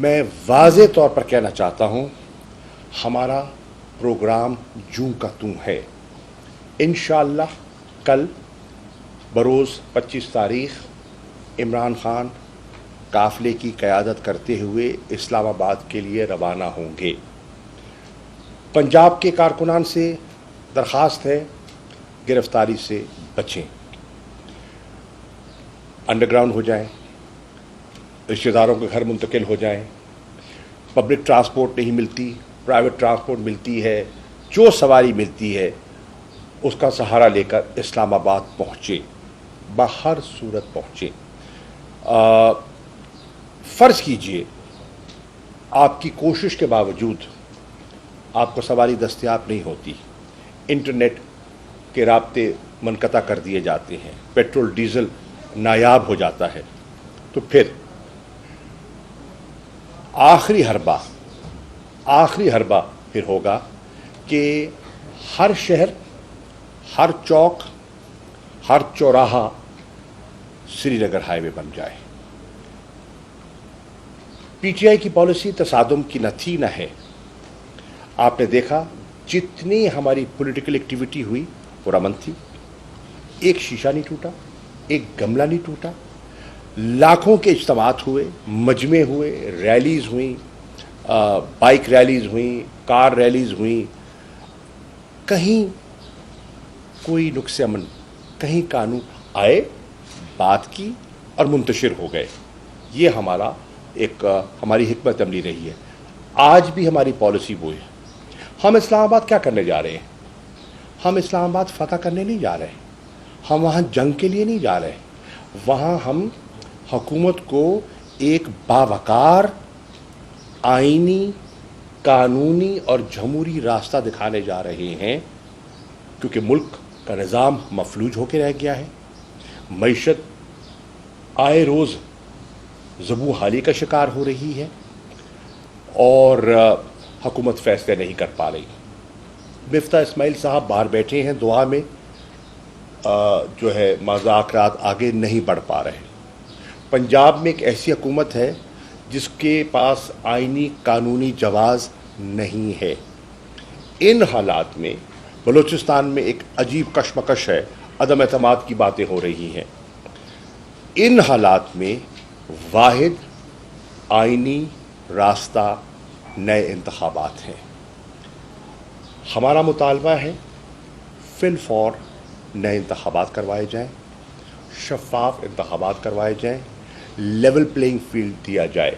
میں واضح طور پر کہنا چاہتا ہوں ہمارا پروگرام جوں کا توں ہے. انشاءاللہ کل بروز 25 تاریخ عمران خان قافلے کی قیادت کرتے ہوئے اسلام آباد کے لیے روانہ ہوں گے. پنجاب کے کارکنان سے درخواست ہے گرفتاری سے بچیں، انڈر گراؤنڈ ہو جائیں، رشتہ داروں کے گھر منتقل ہو جائیں. پبلک ٹرانسپورٹ نہیں ملتی، پرائیویٹ ٹرانسپورٹ ملتی ہے، جو سواری ملتی ہے اس کا سہارا لے کر اسلام آباد پہنچے، بہر صورت پہنچے. فرض کیجئے آپ کی کوشش کے باوجود آپ کو سواری دستیاب نہیں ہوتی، انٹرنیٹ کے رابطے منقطع کر دیے جاتے ہیں، پیٹرول ڈیزل نایاب ہو جاتا ہے، تو پھر آخری حربہ پھر ہوگا کہ ہر شہر، ہر چوک، ہر چوراہا سری نگر ہائی وے بن جائے. پی ٹی آئی کی پالیسی تصادم کی نہ تھی نہ ہے. آپ نے دیکھا جتنی ہماری پولیٹیکل ایکٹیویٹی ہوئی وہ امن تھی. ایک شیشہ نہیں ٹوٹا، ایک گملہ نہیں ٹوٹا. لاکھوں کے اجتماعات ہوئے، مجمع ہوئے، ریلیز ہوئیں، بائک ریلیز ہوئیں، کار ریلیز ہوئیں. کہیں کوئی نقص امن، کہیں قانون آئے، بات کی اور منتشر ہو گئے. یہ ہماری حکمت عملی رہی ہے. آج بھی ہماری پالیسی وہ ہے. ہم اسلام آباد کیا کرنے جا رہے ہیں؟ ہم اسلام آباد فتح کرنے نہیں جا رہے، ہم وہاں جنگ کے لیے نہیں جا رہے. وہاں ہم حکومت کو ایک باوقار، آئینی، قانونی اور جمہوری راستہ دکھانے جا رہے ہیں، کیونکہ ملک کا نظام مفلوج ہو کے رہ گیا ہے. معیشت آئے روز زبوں حالی کا شکار ہو رہی ہے اور حکومت فیصلے نہیں کر پا رہی. مفتاح اسماعیل صاحب باہر بیٹھے ہیں دعا میں، جو ہے مذاکرات آگے نہیں بڑھ پا رہے. پنجاب میں ایک ایسی حکومت ہے جس کے پاس آئینی قانونی جواز نہیں ہے. ان حالات میں بلوچستان میں ایک عجیب کشمکش ہے، عدم اعتماد کی باتیں ہو رہی ہیں. ان حالات میں واحد آئینی راستہ نئے انتخابات ہیں. ہمارا مطالبہ ہے فی الفور نئے انتخابات کروائے جائیں، شفاف انتخابات کروائے جائیں، لیول پلینگ فیلڈ دیا جائے.